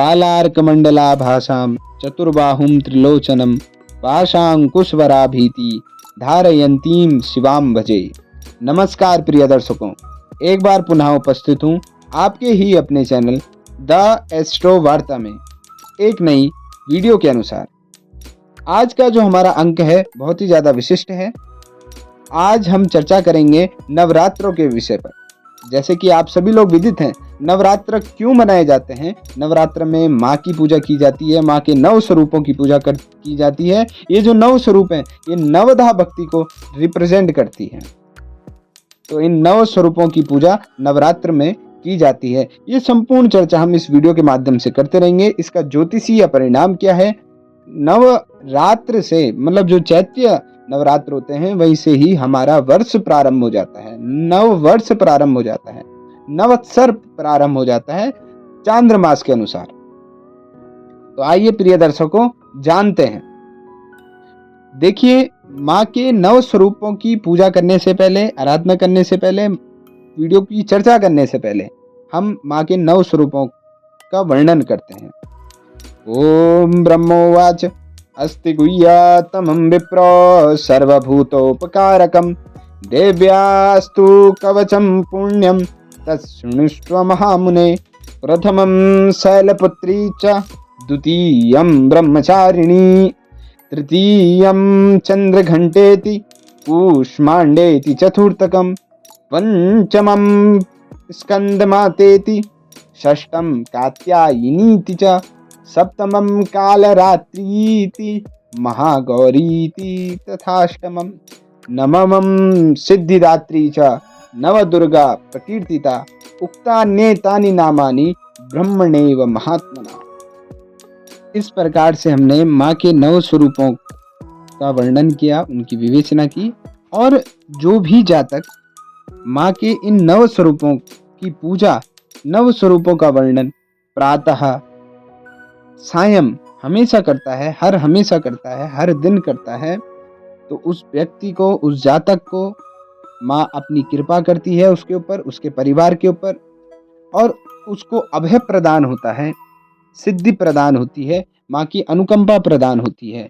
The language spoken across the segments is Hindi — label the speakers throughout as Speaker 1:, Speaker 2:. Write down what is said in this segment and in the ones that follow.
Speaker 1: बालार्कमण्डलाभासां चतुर्बाहुं त्रिलोचनं पाशांकुशवराभीति धारयन्तीं शिवां भजे। नमस्कार प्रिय दर्शकों, एक बार पुनः उपस्थित हूँ आपके ही अपने चैनल द एस्ट्रो वार्ता में एक नई वीडियो के अनुसार। आज का जो हमारा अंक है बहुत ही ज़्यादा विशिष्ट है। आज हम चर्चा करेंगे नवरात्रों के विषय पर। जैसे कि आप सभी लोग विदित हैं, नवरात्र क्यों मनाए जाते हैं। नवरात्र में माँ की पूजा की जाती है, माँ के 9 स्वरूपों की पूजा की जाती है। ये जो 9 स्वरूप हैं ये नवधा भक्ति को रिप्रेजेंट करती है। तो इन 9 स्वरूपों की पूजा नवरात्र में की जाती है। ये संपूर्ण चर्चा हम इस वीडियो के माध्यम से करते रहेंगे। इसका ज्योतिषीय परिणाम क्या है, नवरात्र से मतलब जो चैत्य नवरात्र होते हैं वहीं से ही हमारा वर्ष प्रारंभ हो जाता है, नव वर्ष प्रारंभ हो जाता है, नवत्सर प्रारंभ हो जाता है चांद्रमास के अनुसार। तो आइए प्रिय दर्शकों जानते हैं। देखिए, माँ के 9 स्वरूपों की पूजा करने से पहले, आराधना करने से पहले, वीडियो की चर्चा करने से पहले हम माँ के 9 स्वरूपों का वर्णन करते हैं। ओम ब्रह्मोवाच अस्ति गुह्यतमं विप्रो सर्वभूतोपकारकं देव्यास्तु कवचं पुण्यं तच्छृणुष्व महामुने। प्रथमं शैलपुत्री च द्वितीयं ब्रह्मचारिणी तृतीयं चंद्रघंटेति कूष्मांडेति चतुर्थकं पंचमं स्कंदमातेति षष्ठं कात्यायनीति च सप्तमं कालरात्रीति महागौरीति तथाष्टमं नवमं सिद्धिदात्री च नवदुर्गा प्रकीर्तिता उक्तान्येतानि नामानि ब्रह्मणेव महात्मना। इस प्रकार से हमने माँ के 9 स्वरूपों का वर्णन किया, उनकी विवेचना की, और जो भी जातक माँ के इन 9 स्वरूपों की पूजा, 9 स्वरूपों का वर्णन प्रातः सायं हमेशा करता है, हर हमेशा करता है, हर दिन करता है, तो उस व्यक्ति को, उस जातक को माँ अपनी कृपा करती है उसके ऊपर, उसके परिवार के ऊपर, और उसको अभय प्रदान होता है, सिद्धि प्रदान होती है, माँ की अनुकंपा प्रदान होती है।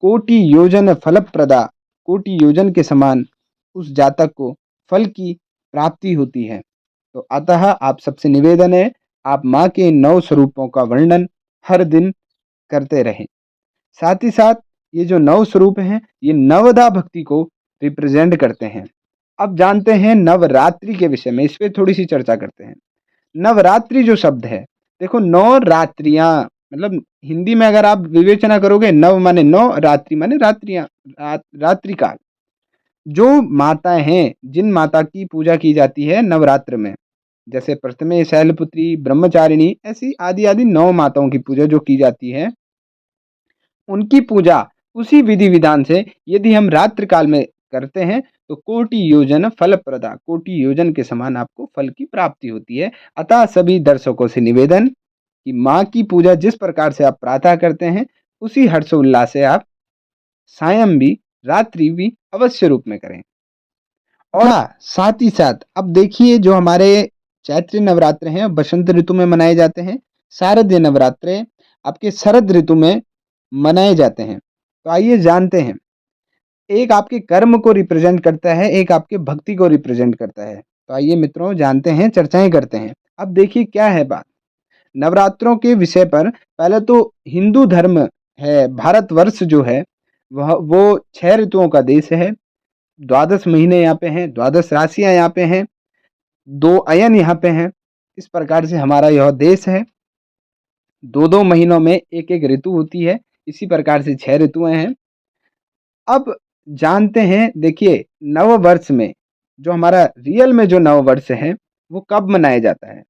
Speaker 1: कोटि योजन फल प्रदा, कोटि योजन के समान उस जातक को फल की प्राप्ति होती है। तो अतः आप सबसे निवेदन है, आप माँ के 9 स्वरूपों का वर्णन हर दिन करते रहें। साथ ही साथ ये जो 9 स्वरूप हैं ये नवधा भक्ति को रिप्रेजेंट करते हैं। अब जानते हैं नवरात्रि के विषय में, इस पे थोड़ी सी चर्चा करते हैं। नवरात्रि जो शब्द है, देखो 9 रात्रियां, मतलब हिंदी में अगर आप विवेचना करोगे, नव माने 9, रात्रि माने रात्रियां, रात्रि काल। जो माताएं हैं, जिन माता की पूजा की जाती है नवरात्र में, जैसे प्रथमे शैलपुत्री, ब्रह्मचारिणी, ऐसी आदि आदि 9 माताओं की पूजा जो की जाती है, उनकी पूजा उसी विधि विधान से यदि हम रात्रि काल में करते हैं तो कोटि योजन फल प्रदा, कोटि योजन के समान आपको फल की प्राप्ति होती है। अतः सभी दर्शकों से निवेदन कि माँ की पूजा जिस प्रकार से आप प्रातः करते हैं उसी हर्षोल्लास से आप सायं भी, रात्रि भी अवश्य रूप में करें। और साथ ही साथ अब देखिए, जो हमारे चैत्र नवरात्र हैं बसंत ऋतु में मनाए जाते हैं, शारदीय नवरात्र आपके शरद ऋतु में मनाए जाते हैं। तो आइए जानते हैं, एक आपके कर्म को रिप्रेजेंट करता है, एक आपके भक्ति को रिप्रेजेंट करता है। तो आइए मित्रों जानते हैं, चर्चाएं करते हैं। अब देखिए क्या है बात नवरात्रों के विषय पर। पहले तो हिंदू धर्म है, भारतवर्ष जो है वो 6 ऋतुओं का देश है। 12 महीने यहाँ पे हैं, 12 राशियां यहाँ पे हैं, 2 अयन यहाँ पे हैं। इस प्रकार से हमारा यह देश है। 2-2 महीनों में एक एक ऋतु होती है, इसी प्रकार से 6 ऋतुएं हैं। अब जानते हैं, देखिए नव वर्ष में जो हमारा रियल में जो नव वर्ष है वो कब मनाया जाता है।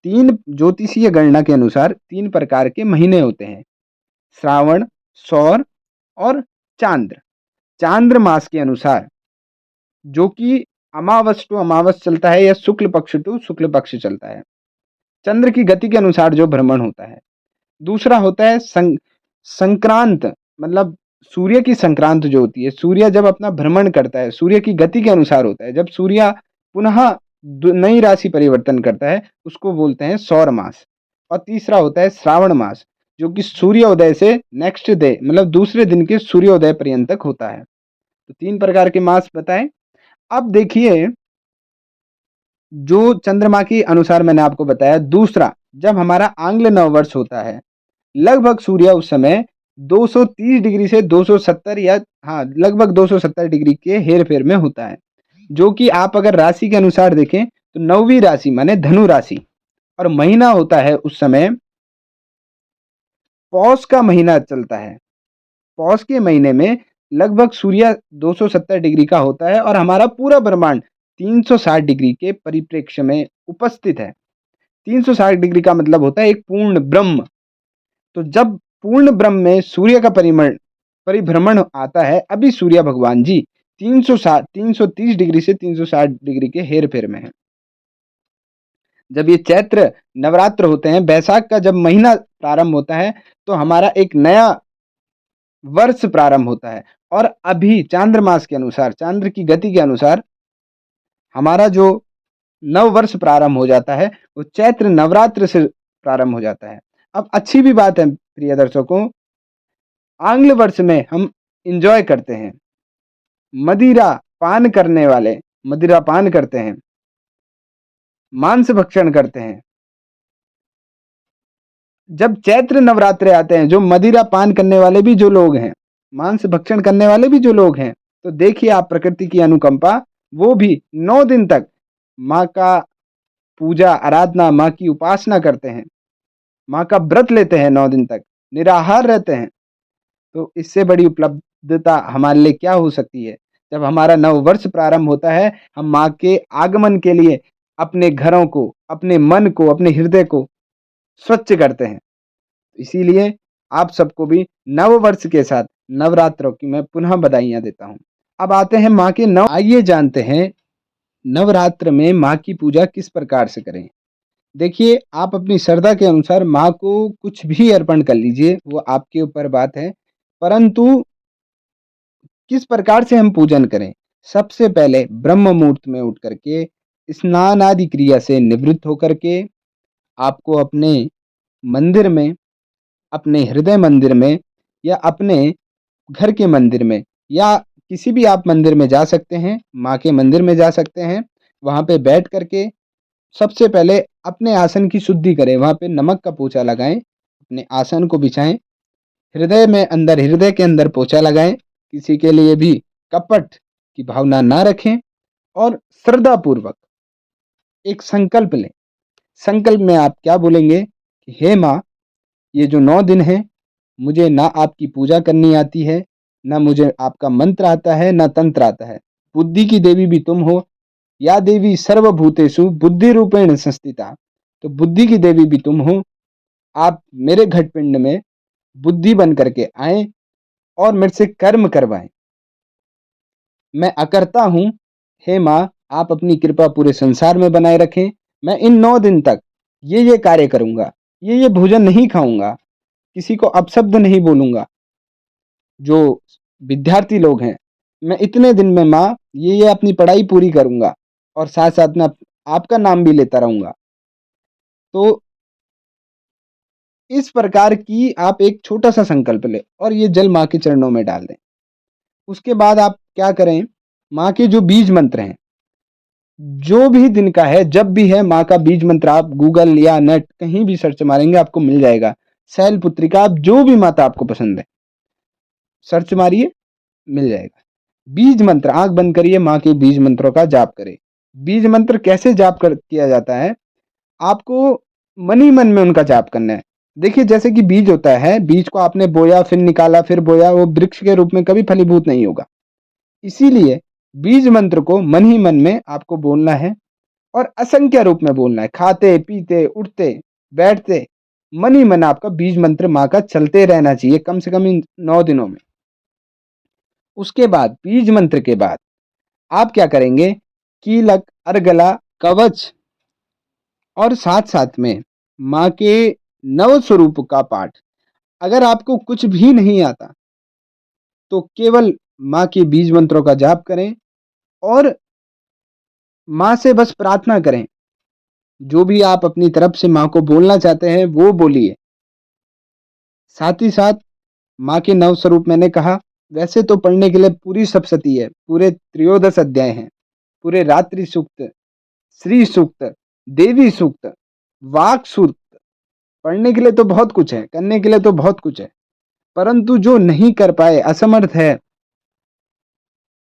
Speaker 1: 3 ज्योतिषीय गणना के अनुसार 3 प्रकार के महीने होते हैं, श्रावण, सौर और चांद्र। चांद्र मास के अनुसार, जो कि अमावस टू अमावस चलता है या शुक्ल पक्ष टू शुक्ल पक्ष चलता है, चंद्र की गति के अनुसार जो भ्रमण होता है। दूसरा होता है संक्रांत, मतलब सूर्य की संक्रांत जो होती है, सूर्य जब अपना भ्रमण करता है सूर्य की गति के अनुसार होता है, जब सूर्य पुनः नई राशि परिवर्तन करता है उसको बोलते हैं सौर मास। और तीसरा होता है श्रावण मास, जो कि सूर्योदय से नेक्स्ट डे मतलब दूसरे दिन के सूर्योदय पर्यंत तक होता है। तो 3 प्रकार के मास बताएँ। अब देखिए, जो चंद्रमा के अनुसार मैंने आपको बताया, दूसरा जब हमारा आंग्ल नववर्ष होता है, लगभग सूर्य उस समय 230 डिग्री से 270 या हाँ, लगभग 270 डिग्री के हेर-फेर में होता है। जो कि आप अगर राशि के अनुसार देखें तो 9वीं राशि माने धनु राशि, और महीना होता है उस समय पौष का महीना चलता है। पौष के महीने में लगभग सूर्य 270 डिग्री का होता है और हमारा पूरा ब्रह्मांड 360 डिग्री के परिप्रेक्ष्य में उपस्थित है। 360 डिग्री का मतलब होता है एक पूर्ण ब्रह्म। तो जब पूर्ण ब्रह्म में सूर्य का परिभ्रमण आता है, अभी सूर्य भगवान जी 330 डिग्री से 360 डिग्री के हेर-फेर में हैं। जब ये चैत्र नवरात्र होते हैं, बैसाख का जब महीना प्रारंभ होता है, तो हमारा एक नया वर्ष प्रारंभ होता है। और अभी चांद्रमास के अनुसार, चांद्र की गति के अनुसार हमारा जो नव वर्ष प्रारंभ हो जाता है, वो चैत्र नवरात्र से प्रारंभ हो जाता है। अब अच्छी भी बात है प्रिय दर्शकों, आंग्ल वर्ष में हम एन्जॉय करते हैं। मदिरा पान करने वाले मदिरा पान करते हैं, मांस भक्षण करते हैं। जब चैत्र नवरात्रे आते हैं, जो मदिरा पान करने वाले भी जो लोग हैं, मांस भक्षण करने वाले भी जो लोग हैं, तो देखिए आप प्रकृति की अनुकंपा, वो भी 9 दिन तक माँ का पूजा, आराधना, माँ की उपासना करते हैं, माँ का व्रत लेते हैं 9 दिन तक, निराहार रहते हैं। तो इससे बड़ी उपलब्धता हमारे लिए क्या हो सकती है? जब हमारा नववर्ष प्रारंभ होता है, हम माँ के आगमन के लिए अपने घरों को, अपने मन को, अपने हृदय को स्वच्छ करते हैं। इसीलिए आप सबको भी नववर्ष के साथ नवरात्रों की मैं पुनः बधाइयाँ देता हूँ। अब आते हैं माँ के नव आइए जानते हैं नवरात्र में माँ की पूजा किस प्रकार से करें? देखिए, आप अपनी श्रद्धा के अनुसार माँ को कुछ भी अर्पण कर लीजिए, वो आपके ऊपर बात है। परंतु किस प्रकार से हम पूजन करें? सबसे पहले ब्रह्म मुहूर्त में उठ कर के, स्नान आदि क्रिया से निवृत्त होकर के, आपको अपने मंदिर में, अपने हृदय मंदिर में या अपने घर के मंदिर में या किसी भी आप मंदिर में जा सकते हैं, माँ के मंदिर में जा सकते हैं। वहाँ पे बैठ कर के सबसे पहले अपने आसन की शुद्धि करें, वहाँ पे नमक का पोछा लगाएँ, अपने आसन को बिछाएँ, हृदय के अंदर पोछा लगाएँ, किसी के लिए भी कपट की भावना ना रखें और श्रद्धापूर्वक एक संकल्प लें। संकल्प में आप क्या बोलेंगे कि हे माँ, ये जो 9 दिन हैं, मुझे ना आपकी पूजा करनी आती है, ना मुझे आपका मंत्र आता है, ना तंत्र आता है। बुद्धि की देवी भी तुम हो, या देवी सर्वभूतेषु बुद्धि रूपेण संस्थिता। तो बुद्धि की देवी भी तुम हो, आप मेरे घटपिंड में बुद्धि बन करके आएँ और मेरे से कर्म करवाएँ। मैं अकर्ता हूँ, हे माँ, आप अपनी कृपा पूरे संसार में बनाए रखें। मैं इन 9 दिन तक ये कार्य करूँगा, ये भोजन नहीं खाऊँगा, किसी को अपशब्द नहीं बोलूँगा। जो विद्यार्थी लोग हैं, मैं इतने दिन में माँ ये अपनी पढ़ाई पूरी करूँगा और साथ-साथ में आपका नाम भी लेता रहूँगा। तो इस प्रकार की आप एक छोटा-सा संकल्प लें और ये जल माँ के चरणों में डाल दें। उसके बाद आप क्या करें, माँ के जो बीज मंत्र हैं, जो भी दिन का है, जब भी है, माँ का बीज मंत्र आप गूगल या नेट कहीं भी सर्च मारेंगे आपको मिल जाएगा। शैलपुत्री का, आप जो भी माता आपको पसंद है, सर्च मारिए, मिल जाएगा। बीज मंत्र आँख बंद करिए, माँ के बीज मंत्रों का जाप करें। बीज मंत्र कैसे जाप कर किया जाता है? आपको मन ही मन में उनका जाप करना है। देखिए, जैसे कि बीज होता है, बीज को आपने बोया, फिर निकाला, फिर बोया, वो वृक्ष के रूप में कभी फलीभूत नहीं होगा। इसीलिए बीज मंत्र को मन ही मन में आपको बोलना है और असंख्य रूप में बोलना है। खाते, पीते, उठते, बैठते, मन ही मन आपका बीज मंत्र माँ का चलते रहना चाहिए, कम से कम इन 9 दिनों में। उसके बाद बीज मंत्र के बाद आप क्या करेंगे, कीलक, अर्गला, कवच और साथ-साथ में माँ के नव स्वरूप का पाठ। अगर आपको कुछ भी नहीं आता, तो केवल माँ के बीज मंत्रों का जाप करें और माँ से बस प्रार्थना करें जो भी आप अपनी तरफ से माँ को बोलना चाहते हैं वो बोलिए। साथ ही साथ माँ के 9 स्वरूप मैंने कहा, वैसे तो पढ़ने के लिए पूरी सप्तशती है, पूरे त्रयोदश अध्याय हैं, पूरे रात्रि सूक्त, श्री सूक्त, देवी सूक्त, वाक सूक्त, पढ़ने के लिए तो बहुत कुछ है, करने के लिए तो बहुत कुछ है। परंतु जो नहीं कर पाए, असमर्थ है,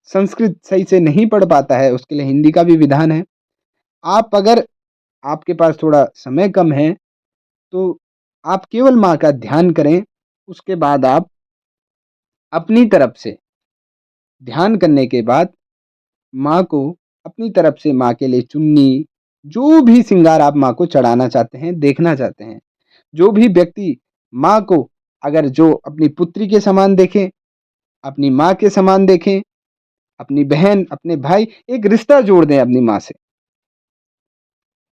Speaker 1: संस्कृत सही से नहीं पढ़ पाता है, उसके लिए हिंदी का भी विधान है। आप अगर आपके पास थोड़ा समय कम है, तो आप केवल माँ का ध्यान करें, उसके बाद आप अपनी तरफ से ध्यान करने के बाद माँ को अपनी तरफ से माँ के लिए चुन्नी, जो भी श्रृंगार आप माँ को चढ़ाना चाहते हैं, देखना चाहते हैं, जो भी व्यक्ति माँ को अगर जो अपनी पुत्री के समान देखें, अपनी माँ के समान देखें, अपनी बहन, अपने भाई, एक रिश्ता जोड़ दें अपनी माँ से।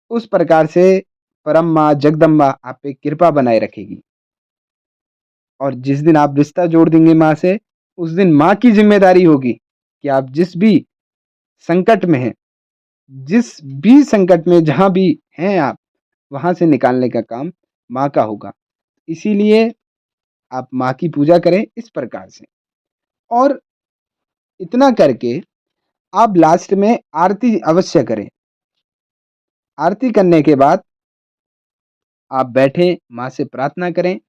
Speaker 1: उस प्रकार से परम माँ जगदम्बा आप पे कृपा बनाए रखेगी। और जिस दिन आप रिश्ता जोड़ देंगे माँ से, उस दिन माँ की ज़िम्मेदारी होगी कि आप जिस भी संकट में हैं, जिस भी संकट में जहाँ भी हैं आप, वहाँ से निकालने का काम माँ का होगा। इसीलिए आप माँ की पूजा करें इस प्रकार से। और इतना करके आप लास्ट में आरती अवश्य करें। आरती करने के बाद आप बैठें, माँ से प्रार्थना करें,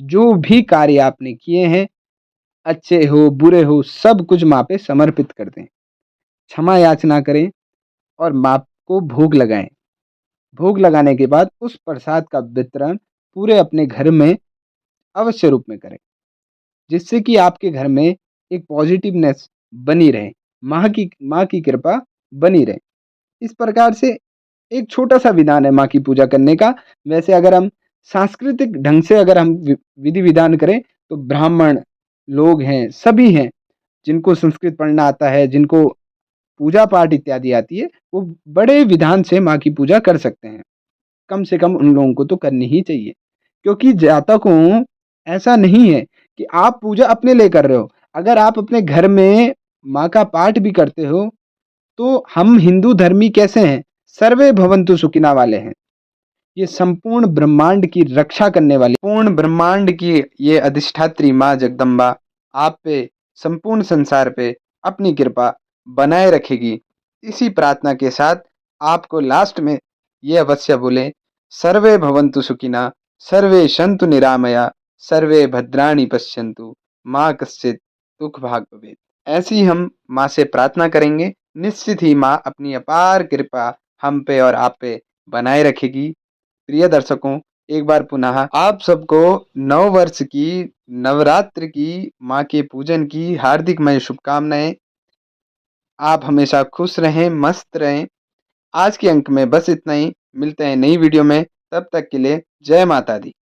Speaker 1: जो भी कार्य आपने किए हैं, अच्छे हो, बुरे हो, सब कुछ माँ पे समर्पित कर दें। क्षमा याचना करें और माँ को भोग लगाएँ। भोग लगाने के बाद उस प्रसाद का वितरण पूरे अपने घर में अवश्य रूप में करें, जिससे कि आपके घर में एक पॉजिटिवनेस बनी रहे, माँ की कृपा बनी रहे। इस प्रकार से एक छोटा-सा विधान है माँ की पूजा करने का। वैसे अगर हम सांस्कृतिक ढंग से अगर हम विधि-विधान करें, तो ब्राह्मण लोग हैं, सभी हैं, जिनको संस्कृत पढ़ना आता है, जिनको पूजा-पाठ इत्यादि आती है, वो बड़े विधान से माँ की पूजा कर सकते हैं। कम से कम उन लोगों को तो करनी ही चाहिए। क्योंकि जातकों ऐसा नहीं है कि आप पूजा अपने लिए कर रहे हो। अगर आप अपने घर में माँ का पाठ भी करते हो, तो हम हिंदू धर्मी कैसे हैं? सर्वे भवन्तु सुखिनः वाले हैं। ये संपूर्ण ब्रह्मांड की रक्षा करने वाली, पूर्ण ब्रह्मांड की ये अधिष्ठात्री माँ जगदम्बा आप पे, संपूर्ण संसार पे अपनी कृपा बनाए रखेगी। इसी प्रार्थना के साथ आपको लास्ट में ये अवश्य बोलें, सर्वे भवन्तु सुखिनः, सर्वे सन्तु निरामया, सर्वे भद्राणि पश्यन्तु, मा कश्चित् दुःखभाग् भवेत्। ऐसी हम माँ से प्रार्थना करेंगे, निश्चित ही माँ अपनी अपार कृपा हम पे और आप पे बनाए रखेगी। प्रिय दर्शकों, एक बार पुनः आप सबको नव वर्ष की, नवरात्र की, माँ के पूजन की हार्दिकमय शुभकामनाएँ। आप हमेशा खुश रहें, मस्त रहें। आज के अंक में बस इतना ही। मिलते हैं नई वीडियो में, तब तक के लिए जय माता दी।